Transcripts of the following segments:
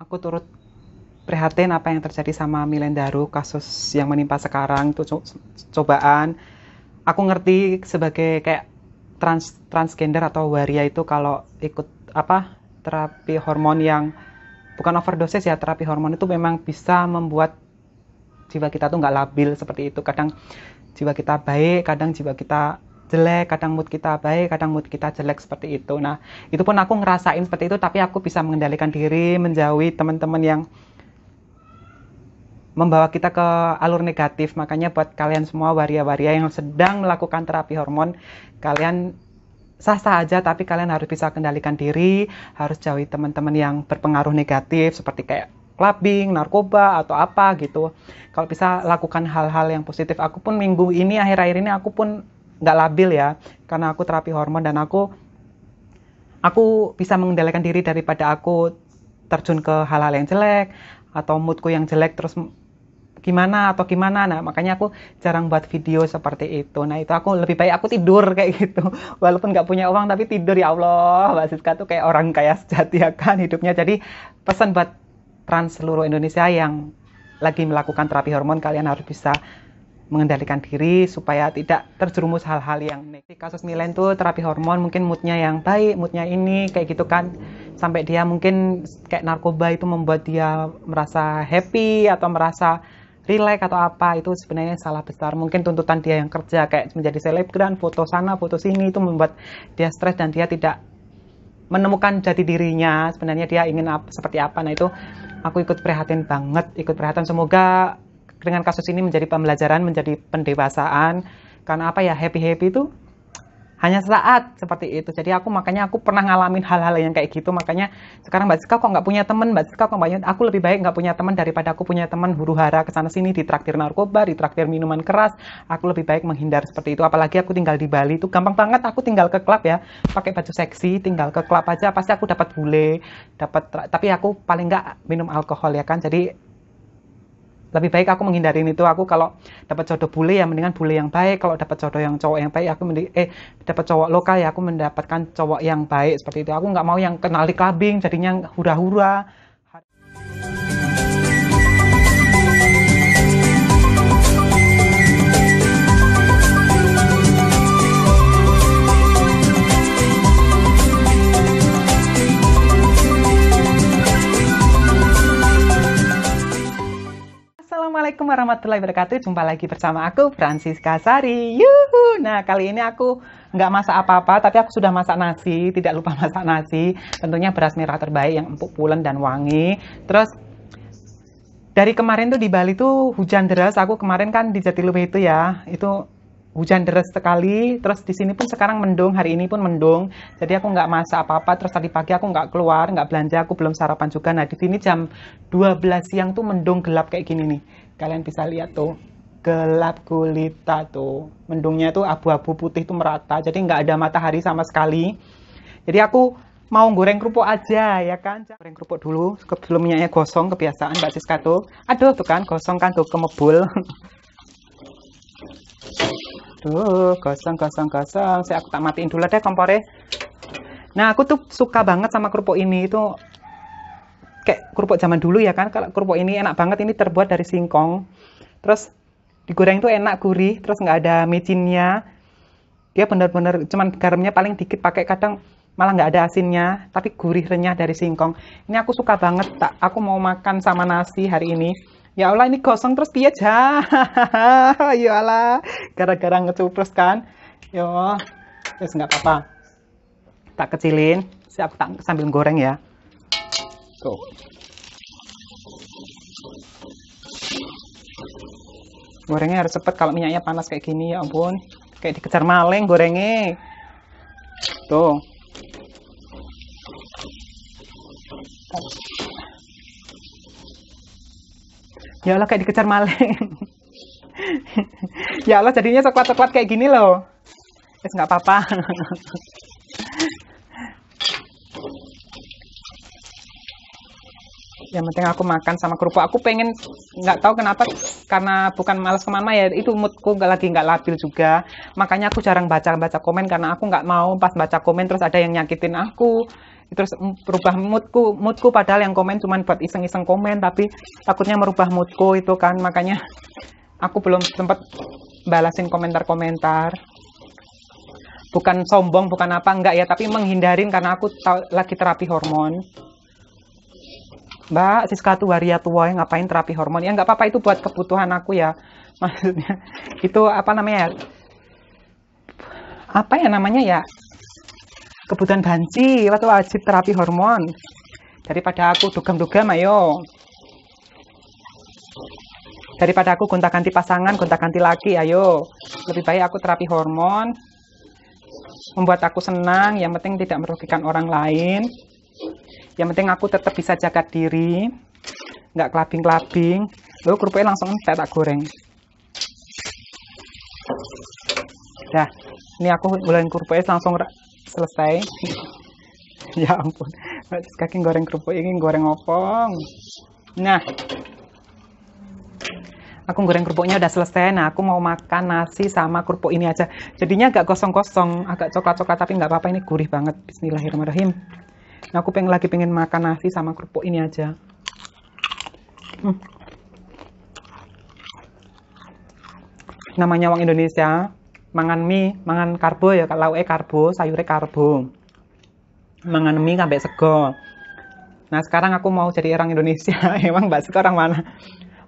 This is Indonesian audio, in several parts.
aku turut prihatin apa yang terjadi sama Milendaru, kasus yang menimpa sekarang itu cobaan. Aku ngerti sebagai kayak transgender atau waria itu kalau ikut terapi hormon yang bukan overdosis ya, terapi hormon itu memang bisa membuat jiwa kita tuh nggak labil seperti itu. Kadang jiwa kita baik, kadang jiwa kita jelek, kadang mood kita baik, kadang mood kita jelek seperti itu. Nah, itu pun aku ngerasain seperti itu, tapi aku bisa mengendalikan diri, menjauhi teman-teman yang membawa kita ke alur negatif. Makanya buat kalian semua waria-waria yang sedang melakukan terapi hormon, kalian sah-sah aja, tapi kalian harus bisa kendalikan diri, harus jauhi teman-teman yang berpengaruh negatif seperti kayak clubbing, narkoba atau apa gitu. Kalau bisa lakukan hal-hal yang positif. Aku pun minggu ini, akhir-akhir ini aku pun nggak labil ya, karena aku terapi hormon dan aku bisa mengendalikan diri daripada aku terjun ke hal-hal yang jelek atau moodku yang jelek terus gimana. Nah, makanya aku jarang buat video seperti itu. Nah, itu aku lebih baik aku tidur kayak gitu. Walaupun nggak punya uang tapi tidur, ya Allah. Mbak Siska tuh kayak orang kaya sejati ya kan hidupnya. Jadi pesan buat trans seluruh Indonesia yang lagi melakukan terapi hormon, kalian harus bisa mengendalikan diri supaya tidak terjerumus hal-hal yang negatif. Kasus Milen tuh terapi hormon mungkin moodnya yang baik, moodnya ini kayak gitu kan, sampai dia mungkin kayak narkoba itu membuat dia merasa happy atau merasa relax atau apa, itu sebenarnya salah besar. Mungkin tuntutan dia yang kerja kayak menjadi selebgram, foto sana foto sini, itu membuat dia stres dan dia tidak menemukan jati dirinya sebenarnya dia ingin seperti apa. Nah, itu aku ikut prihatin banget, semoga dengan kasus ini menjadi pembelajaran, menjadi pendewasaan. Karena apa ya, happy itu hanya saat seperti itu. Jadi makanya aku pernah ngalamin hal-hal yang kayak gitu. Makanya sekarang Mbak Siska kok nggak punya teman, aku lebih baik nggak punya teman daripada aku punya teman huru-hara kesana sini, ditraktir narkoba, ditraktir minuman keras. Aku lebih baik menghindar seperti itu. Apalagi aku tinggal di Bali, itu gampang banget aku tinggal ke klub ya, pakai baju seksi, tinggal ke klub aja pasti aku dapat bule, tapi aku paling nggak minum alkohol ya kan. Jadi lebih baik aku menghindarin itu. Aku kalau dapat jodoh bule ya mendingan bule yang baik, kalau dapat jodoh yang cowok yang baik aku dapat cowok lokal ya aku mendapatkan cowok yang baik seperti itu. Aku nggak mau yang kenal di clubbing jadinya hura-hura. Assalamualaikum warahmatullahi wabarakatuh. Jumpa lagi bersama aku, Francisca Sari. Yuhu. Nah, kali ini aku nggak masak apa-apa, tapi aku sudah masak nasi. Tidak lupa masak nasi. Tentunya beras merah terbaik yang empuk, pulen, dan wangi. Terus dari kemarin tuh di Bali tuh hujan deras. Aku kemarin kan di Jatiluwe itu ya, itu hujan deras sekali. Terus di sini pun sekarang mendung, hari ini pun mendung. Jadi aku nggak masak apa-apa. Terus tadi pagi aku nggak keluar, nggak belanja, aku belum sarapan juga. Nah, di sini jam 12 siang tuh mendung gelap kayak gini nih. Kalian bisa lihat tuh, gelap gulita tuh. Mendungnya tuh abu-abu putih tuh merata. Jadi nggak ada matahari sama sekali. Jadi aku mau goreng kerupuk aja ya kan. Goreng kerupuk dulu sebelum minyaknya gosong, kebiasaan Mbak Siska tuh. Aduh tuh kan gosong kan tuh kemebul. Tuh, gosong. Aku tak matiin dulu deh kompornya. Nah, aku tuh suka banget sama kerupuk ini. Itu kayak kerupuk zaman dulu ya kan. Kalau kerupuk ini enak banget, ini terbuat dari singkong. Terus digoreng tuh enak, gurih. Terus nggak ada micinnya. Dia bener-bener cuman garamnya paling dikit, pakai kadang malah nggak ada asinnya. Tapi gurih renyah dari singkong. Ini aku suka banget. Aku mau makan sama nasi hari ini. Ya Allah, ini gosong terus dia aja. Ya Allah, gara-gara ngecuplos kan. Yo, terus nggak apa-apa. Tak kecilin, aku tak sambil goreng ya. Tuh. Gorengnya harus cepet kalau minyaknya panas kayak gini, ya ampun. Kayak dikejar maling gorengnya. Tuh. Ya Allah, kayak dikejar maling. Ya Allah, jadinya coklat-coklat kayak gini loh. Terus nggak apa-apa. Yang penting aku makan sama kerupuk. Aku pengen, nggak tahu kenapa, karena bukan malas kemana ya, itu moodku nggak labil juga. Makanya aku jarang baca komen, karena aku nggak mau pas baca komen terus ada yang nyakitin aku. terus berubah moodku padahal yang komen cuman buat iseng-iseng komen, tapi takutnya merubah moodku itu kan, makanya aku belum sempat balasin komentar-komentar. Bukan sombong, bukan apa, enggak ya, tapi menghindarin karena aku lagi terapi hormon. Mbak, Siska tuh waria tua, ngapain terapi hormon? Ya nggak apa-apa, itu buat kebutuhan aku ya. Maksudnya, itu apa namanya ya? Apa ya namanya ya? Kebutuhan banci, atau wajib terapi hormon. Daripada aku dugem-dugem, ayo. Daripada aku gonta-ganti pasangan, gonta-ganti laki, ayo. Lebih baik aku terapi hormon. Membuat aku senang, yang penting tidak merugikan orang lain. Yang penting aku tetap bisa jaga diri, nggak kelabing-kelabing. Lalu kerupuknya langsung tak goreng. Dah, ini aku ngulain kerupuknya langsung selesai. Ya ampun, kaki goreng kerupuk ini goreng opong. Nah, aku goreng kerupuknya udah selesai. Nah, aku mau makan nasi sama kerupuk ini aja. Jadinya agak kosong-kosong, agak coklat-coklat, tapi nggak apa-apa, ini gurih banget. Bismillahirrahmanirrahim. Nah, aku lagi pengen makan nasi sama kerupuk ini aja. Namanya wong Indonesia, mangan mie, mangan karbo ya, lauke karbo, sayure karbo. Mangan mie sampai sego. Nah, sekarang aku mau jadi orang Indonesia. Emang Mbak Sika orang mana?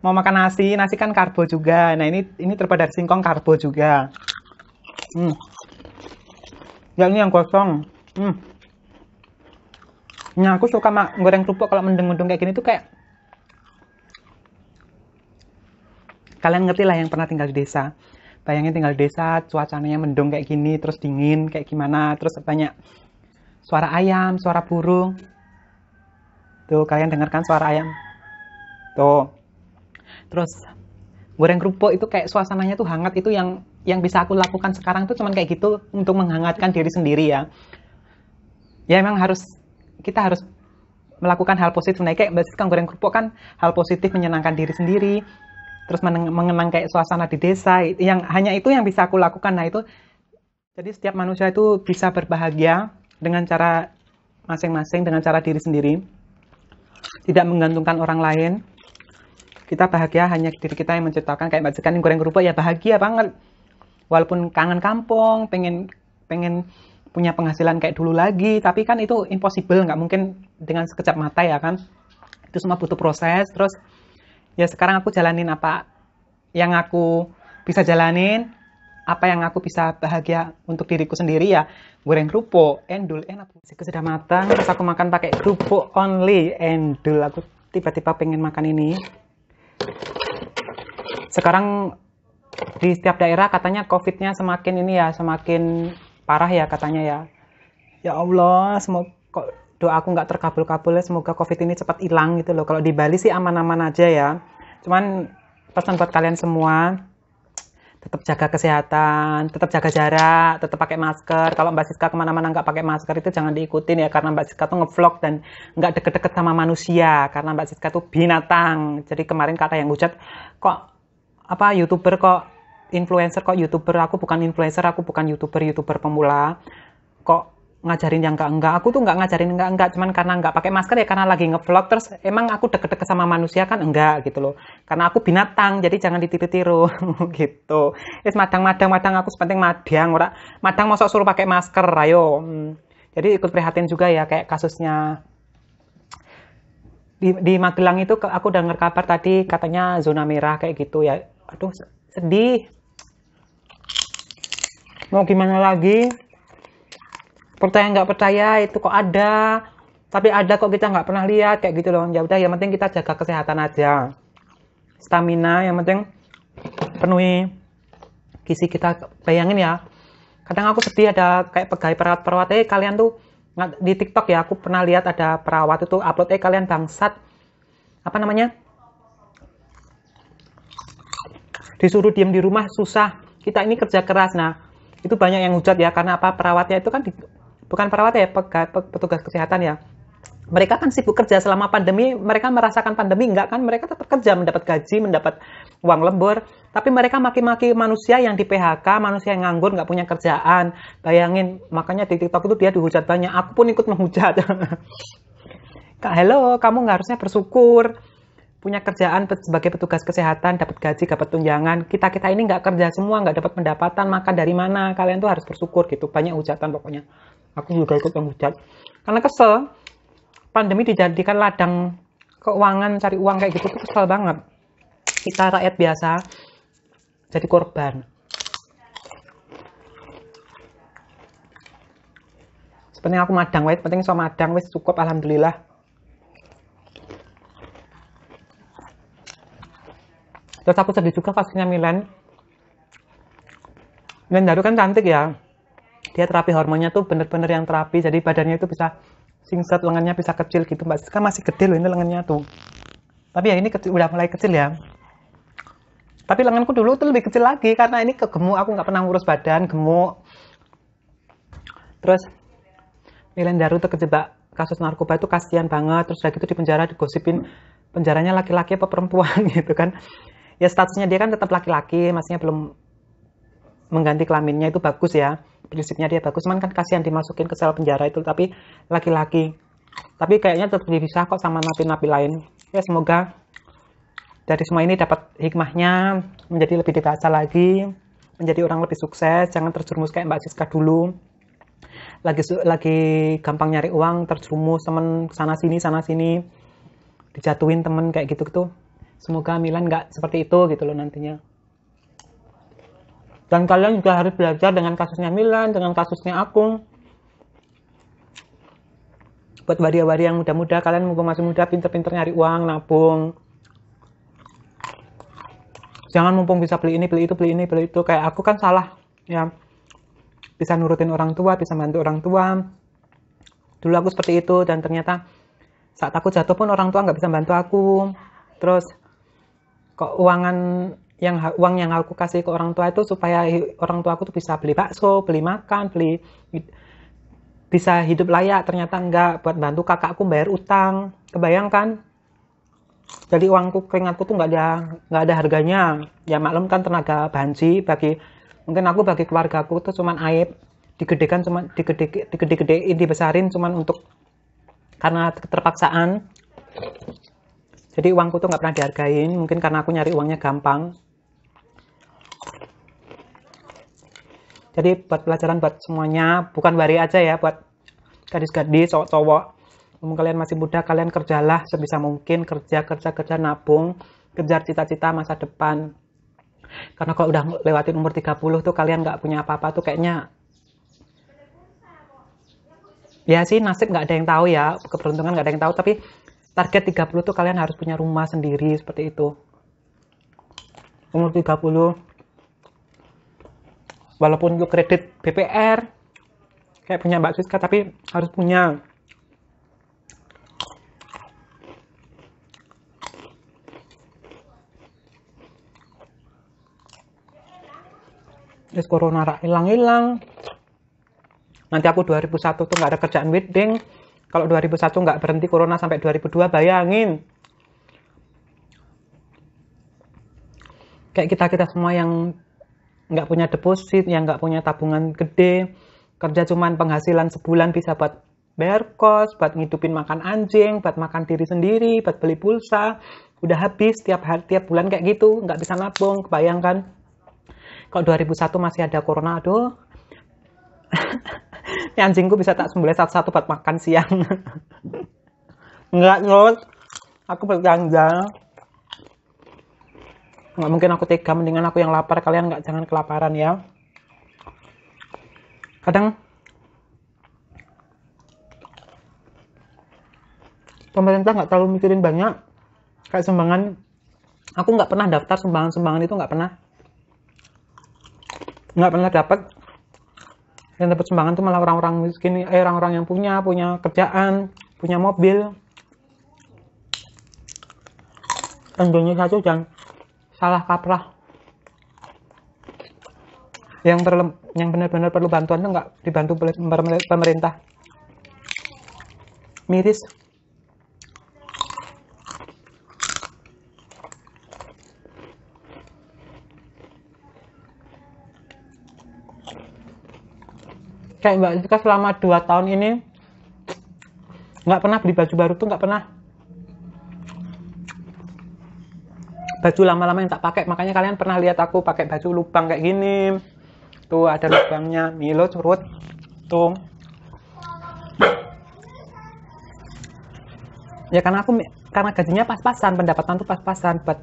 Mau makan nasi, nasi kan karbo juga. Nah, ini terbuat dari singkong, karbo juga. Ya, ini yang gosong. Nah, aku suka goreng kerupuk kalau mendung-mendung kayak gini tuh kayak, kalian ngerti lah yang pernah tinggal di desa. Bayangin tinggal di desa, cuacanya mendung kayak gini, terus dingin kayak gimana, terus banyak suara ayam, suara burung. Tuh, kalian dengarkan suara ayam. Tuh. Terus goreng kerupuk itu kayak suasananya tuh hangat, itu yang bisa aku lakukan sekarang tuh cuman kayak gitu untuk menghangatkan diri sendiri ya. Ya emang kita harus melakukan hal positif. Nah, kayak Mbak Siska goreng kerupuk kan hal positif, menyenangkan diri sendiri. Terus mengenang kayak suasana di desa, yang hanya itu yang bisa aku lakukan. Nah, itu jadi setiap manusia itu bisa berbahagia dengan cara masing-masing, dengan cara diri sendiri. Tidak menggantungkan orang lain. Kita bahagia hanya diri kita yang menciptakan. Kayak Mbak Siska goreng kerupuk ya bahagia banget. Walaupun kangen kampung, pengen punya penghasilan kayak dulu lagi, tapi kan itu impossible, nggak mungkin dengan sekejap mata ya kan. Itu semua butuh proses. Terus ya sekarang aku jalanin apa yang aku bisa jalanin, apa yang aku bisa bahagia untuk diriku sendiri ya. Goreng kerupuk, endul, enak. Sudah matang, terus aku makan pakai kerupuk only, endul. Aku tiba-tiba pengen makan ini. Sekarang di setiap daerah katanya COVID-nya semakin ini ya, semakin parah ya katanya ya. Ya Allah, semoga doaku nggak terkabul-kabul ya, semoga COVID ini cepat hilang gitu loh. Kalau di Bali sih aman-aman aja ya. Cuman pesan buat kalian semua, tetap jaga kesehatan, tetap jaga jarak, tetap pakai masker. Kalau Mbak Siska kemana-mana nggak pakai masker itu jangan diikutin ya, karena Mbak Siska tuh ngevlog dan nggak deket-deket sama manusia, karena Mbak Siska tuh binatang. Jadi kemarin kata yang hujat, kok apa YouTuber kok influencer, kok YouTuber, aku bukan influencer, aku bukan YouTuber pemula, kok ngajarin yang enggak. Aku tuh nggak ngajarin enggak, cuman karena nggak pakai masker ya, karena lagi ngevlog. Terus emang aku deket-deket sama manusia kan enggak gitu loh, karena aku binatang, jadi jangan ditiru-tiru gitu. Madang aku sepenting madang, ora madang mosok suruh pakai masker, ayo. Jadi ikut prihatin juga ya, kayak kasusnya di Magelang itu, aku dengar kabar tadi katanya zona merah kayak gitu ya. Aduh, sedih. Mau gimana lagi? Percaya nggak percaya itu kok ada, tapi ada kok kita nggak pernah lihat kayak gitu loh. Ya udah, yang penting kita jaga kesehatan aja, stamina yang penting penuhi gizi kita. Bayangin ya, kadang aku sedih ada kayak pegawai perawat kalian tuh di TikTok ya, aku pernah lihat ada perawat itu upload kalian bangsat, apa namanya, disuruh diem di rumah susah, kita ini kerja keras. Nah itu banyak yang hujat ya, karena apa, perawatnya itu kan bukan perawat ya, petugas kesehatan ya, Mereka kan sibuk kerja selama pandemi, mereka merasakan pandemi enggak kan? Mereka tetap kerja, mendapat gaji, mendapat uang lembur. Tapi mereka maki-maki manusia yang di PHK, manusia yang nganggur, nggak punya kerjaan. Bayangin, makanya di TikTok itu dia dihujat banyak. Aku pun ikut menghujat. Kak, hello, kamu nggak harusnya bersyukur. Punya kerjaan sebagai petugas kesehatan, dapat gaji, dapat tunjangan. Kita-kita ini nggak kerja semua, nggak dapat pendapatan, makan dari mana? Kalian tuh harus bersyukur gitu. Banyak hujatan pokoknya. Aku juga ikut menghujat. Karena kesel, pandemi dijadikan ladang keuangan, cari uang kayak gitu tuh kesel banget. Kita rakyat biasa jadi korban. Sebenarnya aku madang, wes penting so madang, wes cukup alhamdulillah. Terus aku sedih juga kasusnya Milen. Milen Daru kan cantik ya. Dia terapi hormonnya tuh bener-bener yang terapi, jadi badannya itu bisa singset, lengannya bisa kecil gitu. Mbak Siska masih gede loh ini lengannya tuh. Tapi ya ini kecil, udah mulai kecil ya. Tapi lenganku dulu tuh lebih kecil lagi karena ini kegemuk, aku nggak pernah ngurus badan, gemuk. Terus Milen Daru tuh kejebak kasus narkoba itu kasihan banget. Terus udah gitu di penjara digosipin penjaranya laki-laki apa perempuan gitu kan. Ya statusnya dia kan tetap laki-laki, maksudnya belum mengganti kelaminnya, itu bagus ya. Prinsipnya dia bagus, cuman kan kasihan dimasukin ke sel penjara itu, tapi laki-laki. Tapi kayaknya tetap bisa kok sama napi-napi lain. Ya semoga dari semua ini dapat hikmahnya, menjadi lebih dewasa lagi, menjadi orang lebih sukses, jangan terjerumus kayak Mbak Siska dulu. Lagi gampang nyari uang, terjerumus temen sana sini, dijatuhin temen kayak gitu tuh. Semoga Milan nggak seperti itu gitu loh nantinya. Dan kalian juga harus belajar dengan kasusnya Milan, dengan kasusnya aku. Buat waria-waria yang muda-muda, kalian mumpung masih muda, pinter-pinter nyari uang, nabung. Jangan mumpung bisa beli ini, beli itu, beli ini, beli itu. Kayak aku kan salah. Ya, bisa nurutin orang tua, bisa bantu orang tua. Dulu aku seperti itu, dan ternyata saat aku jatuh pun orang tua nggak bisa bantu aku. Terus, kok uang yang aku kasih ke orang tua itu supaya orang tua aku tuh bisa beli bakso, beli makan, bisa hidup layak. Ternyata enggak, buat bantu kakakku bayar utang. Kebayangkan? Jadi uangku, keringatku tuh nggak ada harganya. Ya maklum kan tenaga banci mungkin aku bagi keluargaku tuh cuman aib. Digede-gedein, dibesarin cuman karena keterpaksaan. Jadi uangku tuh nggak pernah dihargain. Mungkin karena aku nyari uangnya gampang. Jadi buat pelajaran buat semuanya, bukan wari aja ya, buat gadis-gadis, cowok-cowok. Kalian masih muda, kalian kerjalah sebisa mungkin, kerja, nabung, kejar cita-cita masa depan. Karena kalau udah lewatin umur 30 tuh kalian nggak punya apa-apa tuh kayaknya, ya sih nasib nggak ada yang tahu ya, keberuntungan nggak ada yang tahu, tapi target 30 tuh kalian harus punya rumah sendiri, seperti itu. Umur 30, walaupun itu kredit BPR, kayak punya Mbak Siska, tapi harus punya. Terus corona hilang-hilang. Nanti aku 2001 tuh nggak ada kerjaan wedding. Kalau 2001 nggak berhenti corona sampai 2002, bayangin. Kayak kita semua yang nggak punya deposit, yang nggak punya tabungan gede, kerja cuman penghasilan sebulan bisa buat bayar kos, buat ngidupin makan anjing, buat makan diri sendiri, buat beli pulsa, udah habis tiap bulan kayak gitu, nggak bisa nabung. Kebayangkan kalau 2001 masih ada corona, aduh. Ini anjingku bisa tak sembelih satu-satu buat makan siang. Enggak, Nyot. Aku berjanji. Nggak mungkin aku tega, mendingan aku yang lapar, kalian jangan kelaparan ya. Kadang pemerintah nggak terlalu mikirin banyak, kayak sumbangan. Aku nggak pernah daftar sumbangan itu, nggak pernah dapat. Yang dapat sumbangan tuh malah orang-orang miskin, orang-orang yang punya kerjaan, punya mobil. Indonesia tuh jangan salah kaprah. Yang benar-benar perlu bantuan tuh nggak dibantu oleh pemerintah. Miris. Kayak Mbak Siska selama 2 tahun ini nggak pernah beli baju baru tuh, nggak pernah. Baju lama-lama yang tak pakai, makanya kalian pernah lihat aku pakai baju lubang kayak gini. Tuh ada lubangnya, Milo curut. Tuh. Ya karena gajinya pas-pasan, pendapatan tuh pas-pasan buat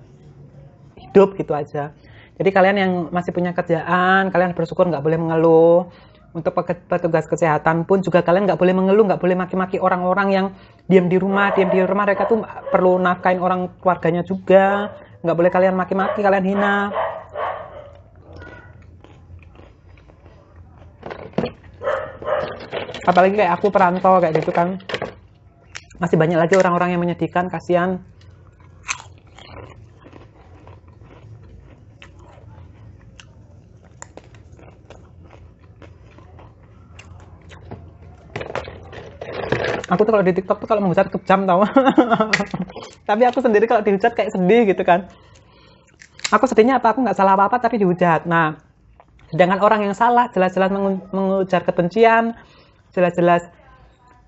hidup gitu aja. Jadi kalian yang masih punya kerjaan, kalian bersyukur, nggak boleh mengeluh. Untuk petugas kesehatan pun juga kalian nggak boleh mengeluh, nggak boleh maki-maki orang-orang yang diam di rumah. Mereka tuh perlu nafkahin orang keluarganya juga. Nggak boleh kalian maki-maki, kalian hina. Apalagi kayak aku perantau kayak gitu kan. Masih banyak lagi orang-orang yang menyedihkan, kasihan. Aku tuh kalau di TikTok tuh kalau menghujat kejam tau. Tapi aku sendiri kalau dihujat kayak sedih gitu kan. Aku sedihnya apa? Aku nggak salah apa-apa tapi dihujat. Nah, sedangkan orang yang salah jelas-jelas mengujar kebencian, jelas-jelas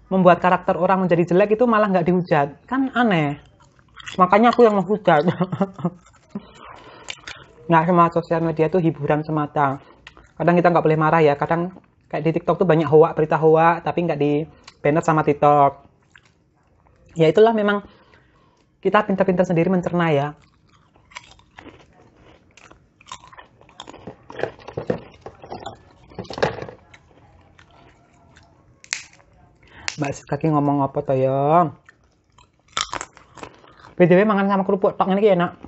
membuat karakter orang menjadi jelek, itu malah nggak dihujat. Kan aneh. Makanya aku yang menghujat. Nggak, semua sosial media itu hiburan semata. Kadang kita nggak boleh marah ya. Kadang kayak di TikTok tuh banyak hoak, berita hoak, tapi nggak di banned sama TikTok. Ya itulah, memang kita pintar-pintar sendiri mencerna ya. Mbak Siska ngomong apa toh ya? BTW mangan sama kerupuk tok ini enak.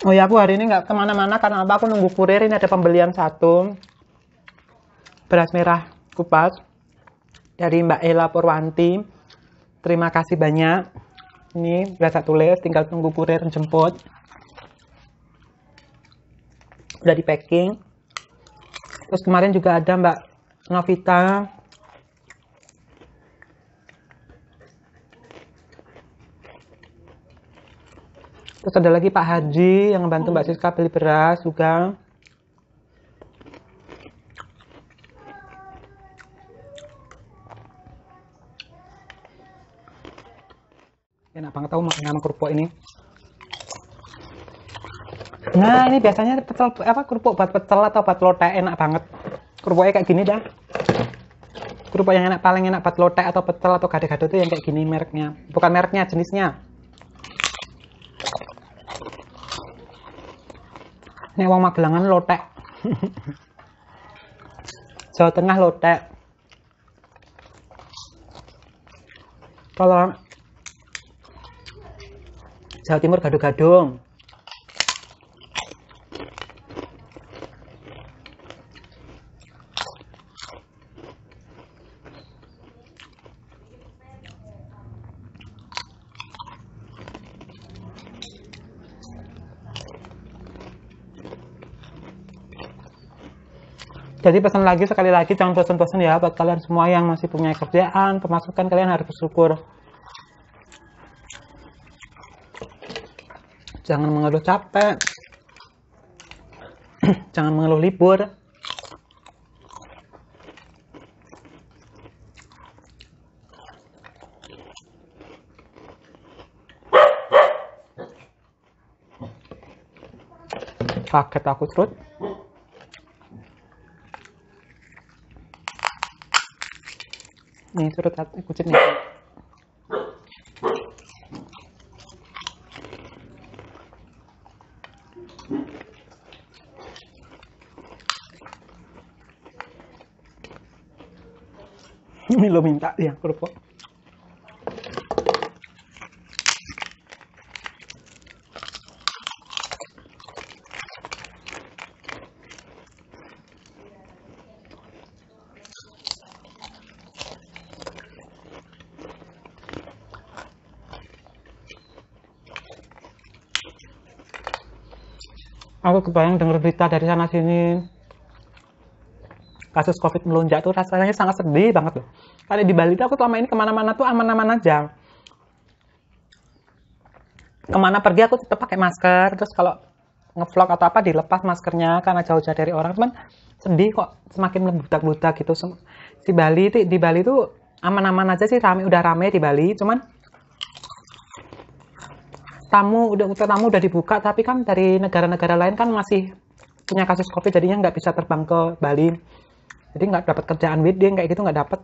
Oh ya, aku hari ini nggak kemana-mana karena apa? Aku nunggu kurir. Ini ada pembelian 1 beras merah kupas dari Mbak Ella Purwanti. Terima kasih banyak. Ini udah saya tulis, tinggal tunggu kurir jemput. Udah di packing. Terus kemarin juga ada Mbak Novita. Terus ada lagi Pak Haji yang membantu Mbak Siska beli beras juga. Enak banget tau makan sama kerupuk ini. Nah, ini biasanya pecel kerupuk buat pecel atau buat lotek enak banget. Kerupuknya kayak gini dah. Kerupuk yang enak, paling enak buat lotek atau pecel atau gado-gado tuh yang kayak gini mereknya. Bukan mereknya, jenisnya. Ini wong Magelangan lotek. Jawa Tengah lotek. Kalau Jawa Timur gado-gado. Jadi pesan lagi, sekali lagi, jangan bosan-bosan ya buat kalian semua yang masih punya kerjaan, pemasukan, kalian harus bersyukur. Jangan mengeluh capek. Jangan mengeluh libur. Kaget aku terus. Nih, surut kucing nih. Ini lo minta ya kerupuk. Aku kebayang denger berita dari sana sini, kasus COVID melonjak tuh rasanya sangat sedih banget loh. Karena di Bali tuh aku selama ini kemana-mana tuh aman-aman aja. kemana pergi aku tetap pakai masker. Terus kalau ngevlog atau apa dilepas maskernya karena jauh-jauh dari orang. Cuman sedih kok semakin membludak-bludak gitu. Si Bali itu, di Bali tuh aman-aman aja sih, udah rame di Bali. Cuman tamu udah dibuka, tapi kan dari negara-negara lain kan masih punya kasus COVID, jadinya nggak bisa terbang ke Bali. Jadi nggak dapat kerjaan wedding kayak gitu, nggak dapat.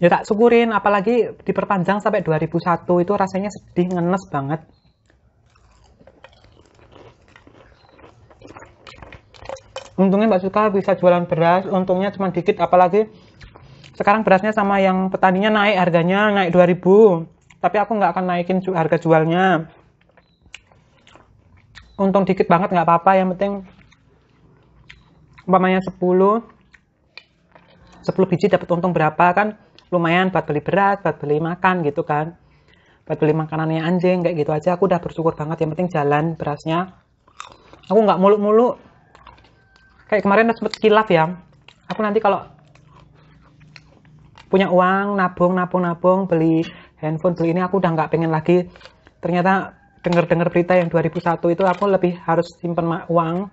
Ya tak syukurin, apalagi diperpanjang sampai 2001, itu rasanya sedih, ngenes banget. Untungnya Mbak Suka bisa jualan beras, untungnya cuma dikit, apalagi sekarang berasnya sama yang petaninya naik, harganya naik 2000. Tapi aku nggak akan naikin harga jualnya. Untung dikit banget nggak apa-apa, yang penting umpamanya 10 biji dapat untung berapa kan lumayan buat beli beras, buat beli makan gitu kan, buat beli makanannya anjing kayak gitu aja. Aku udah bersyukur banget, yang penting jalan berasnya. Aku nggak muluk-muluk kayak kemarin sempet kilaf ya. Aku nanti kalau punya uang nabung beli handphone, beli ini, aku udah nggak pengen lagi. Ternyata dengar berita yang 2001 itu aku lebih harus simpen uang.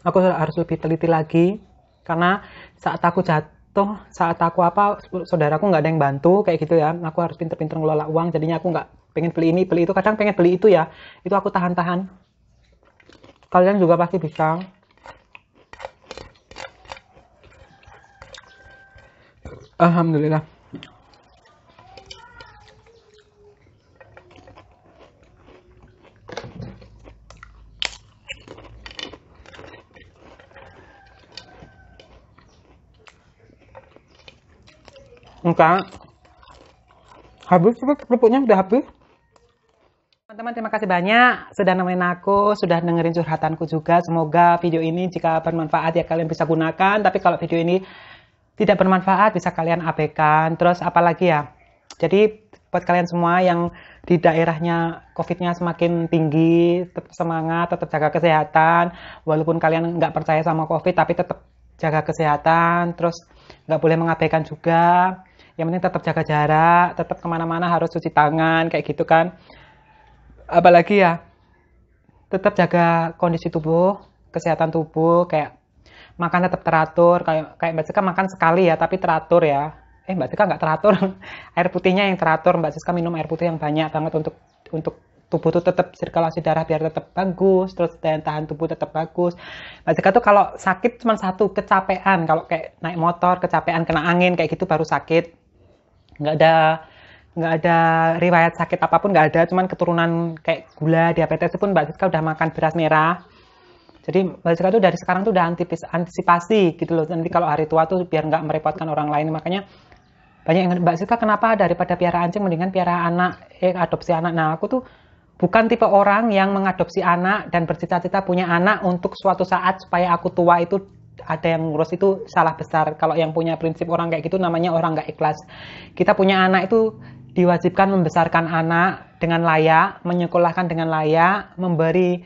Aku harus lebih teliti lagi karena saat aku jatuh, saat aku apa, saudaraku nggak ada yang bantu kayak gitu ya. Aku harus pinter-pinter ngelola uang, jadinya aku nggak pengen beli ini beli itu. Kadang pengen beli itu ya, itu aku tahan-tahan. Kalian juga pasti bisa. Alhamdulillah. Enggak. Habis, kerupuknya udah habis. Teman-teman, terima kasih banyak sudah nemenin aku, sudah dengerin curhatanku juga. Semoga video ini jika bermanfaat ya kalian bisa gunakan. Tapi kalau video ini tidak bermanfaat bisa kalian abaikan. Terus apalagi ya? Jadi buat kalian semua yang di daerahnya COVID-nya semakin tinggi, tetap semangat, tetap jaga kesehatan. Walaupun kalian nggak percaya sama COVID, tapi tetap jaga kesehatan. Terus nggak boleh mengabaikan juga. Yang penting tetap jaga jarak, tetap kemana-mana harus cuci tangan, kayak gitu kan. Apalagi ya, tetap jaga kondisi tubuh, kesehatan tubuh, kayak makan tetap teratur, kayak Mbak Siska makan sekali ya, tapi teratur ya. Mbak Siska nggak teratur, air putihnya yang teratur. Mbak Siska minum air putih yang banyak banget untuk tubuh tuh tetap sirkulasi darah biar tetap bagus, terus daya tahan tubuh tetap bagus. Mbak Siska tuh kalau sakit cuma satu, kecapean. Kalau kayak naik motor, kecapean, kena angin, kayak gitu baru sakit. Nggak ada riwayat sakit apapun, nggak ada, cuman keturunan kayak gula, diabetes pun Mbak Siska udah makan beras merah. Jadi Mbak Siska tuh dari sekarang tuh udah antisipasi gitu loh, nanti kalau hari tua tuh biar nggak merepotkan orang lain. Makanya banyak yang Mbak Siska kenapa daripada piara anjing mendingan piara anak, adopsi anak. Nah aku tuh bukan tipe orang yang mengadopsi anak dan bercita-cita punya anak untuk suatu saat supaya aku tua itu ada yang ngurus, itu salah besar. Kalau yang punya prinsip orang kayak gitu namanya orang nggak ikhlas. Kita punya anak itu diwajibkan membesarkan anak dengan layak, menyekolahkan dengan layak, memberi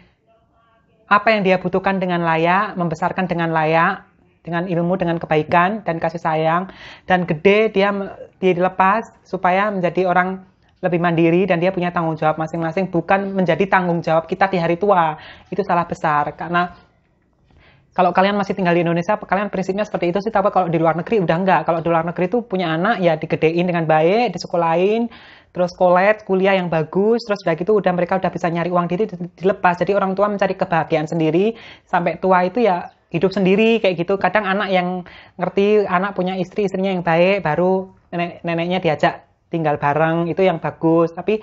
apa yang dia butuhkan dengan layak, membesarkan dengan layak, dengan ilmu, dengan kebaikan dan kasih sayang. Dan gede dia dilepas supaya menjadi orang lebih mandiri dan dia punya tanggung jawab masing-masing, bukan menjadi tanggung jawab kita di hari tua. Itu salah besar, karena kalau kalian masih tinggal di Indonesia, kalian prinsipnya seperti itu sih, tapi kalau di luar negeri udah enggak. Kalau di luar negeri itu punya anak ya digedein dengan baik, disekolahin, terus kuliah yang bagus, terus udah gitu mereka udah bisa nyari uang diri, dilepas. Jadi orang tua mencari kebahagiaan sendiri, sampai tua itu ya hidup sendiri kayak gitu. Kadang anak yang ngerti, anak punya istrinya yang baik, baru neneknya diajak tinggal bareng, itu yang bagus. Tapi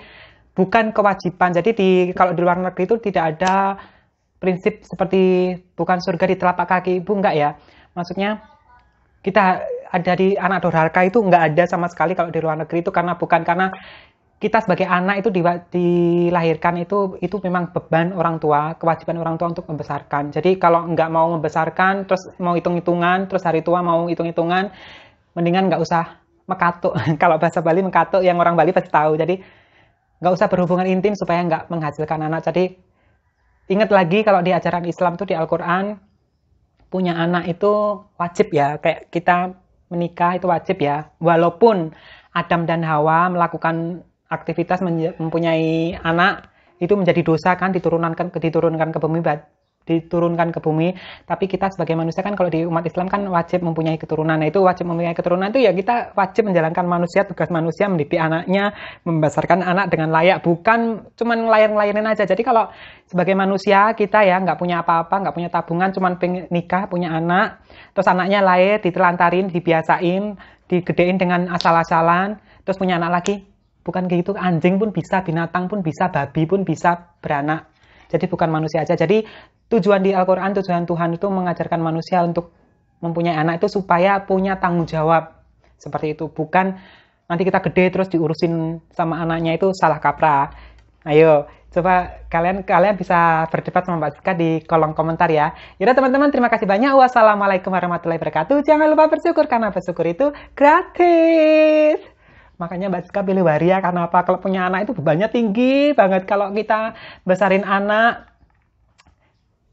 bukan kewajiban. Jadi kalau di luar negeri itu tidak ada prinsip seperti bukan surga di telapak kaki ibu, enggak ya. Maksudnya kita ada di anak durhaka itu enggak ada sama sekali kalau di luar negeri itu, karena bukan karena kita sebagai anak itu dilahirkan itu memang beban orang tua, kewajiban orang tua untuk membesarkan. Jadi kalau enggak mau membesarkan, terus mau hitung-hitungan, terus hari tua mau hitung-hitungan, mendingan enggak usah mekatuk. Kalau bahasa Bali mekatuk, yang orang Bali pasti tahu. Jadi enggak usah berhubungan intim supaya enggak menghasilkan anak. Jadi ingat lagi kalau di ajaran Islam tuh di Al-Quran, punya anak itu wajib ya, kayak kita menikah itu wajib ya. Walaupun Adam dan Hawa melakukan aktivitas mempunyai anak itu menjadi dosa kan, diturunkan ke bumi. Tapi kita sebagai manusia kan, kalau di umat Islam kan wajib mempunyai keturunan. Nah, itu wajib mempunyai keturunan itu ya kita wajib menjalankan tugas manusia mendidik anaknya, membesarkan anak dengan layak, bukan cuman ngelayarin aja. Jadi kalau sebagai manusia kita ya nggak punya apa-apa, nggak punya tabungan, cuman pengen nikah, punya anak, terus anaknya lahir, ditelantarin, dibiasain, digedein dengan asal-asalan, terus punya anak lagi. Bukan gitu, anjing pun bisa, binatang pun bisa, babi pun bisa beranak. Jadi bukan manusia aja. Jadi tujuan di Al-Quran, tujuan Tuhan itu mengajarkan manusia untuk mempunyai anak itu supaya punya tanggung jawab. Seperti itu. Bukan nanti kita gede terus diurusin sama anaknya, itu salah kaprah. Ayo, coba kalian bisa berdebat sama Mbak Siska di kolom komentar ya. Yaudah teman-teman, terima kasih banyak. Wassalamualaikum warahmatullahi wabarakatuh. Jangan lupa bersyukur, karena bersyukur itu gratis. Makanya Mbak Siska pilih waria, karena apa? Kalau punya anak itu bebannya tinggi banget. Kalau kita besarin anak,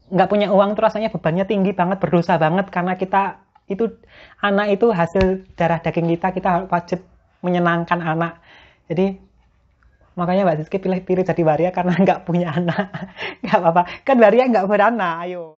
nggak punya uang tuh rasanya bebannya tinggi banget, berdosa banget. Karena kita, itu anak itu hasil darah daging kita wajib menyenangkan anak. Jadi, makanya Mbak Siska pilih jadi waria karena nggak punya anak. Nggak apa-apa. Kan waria nggak beranak, ayo.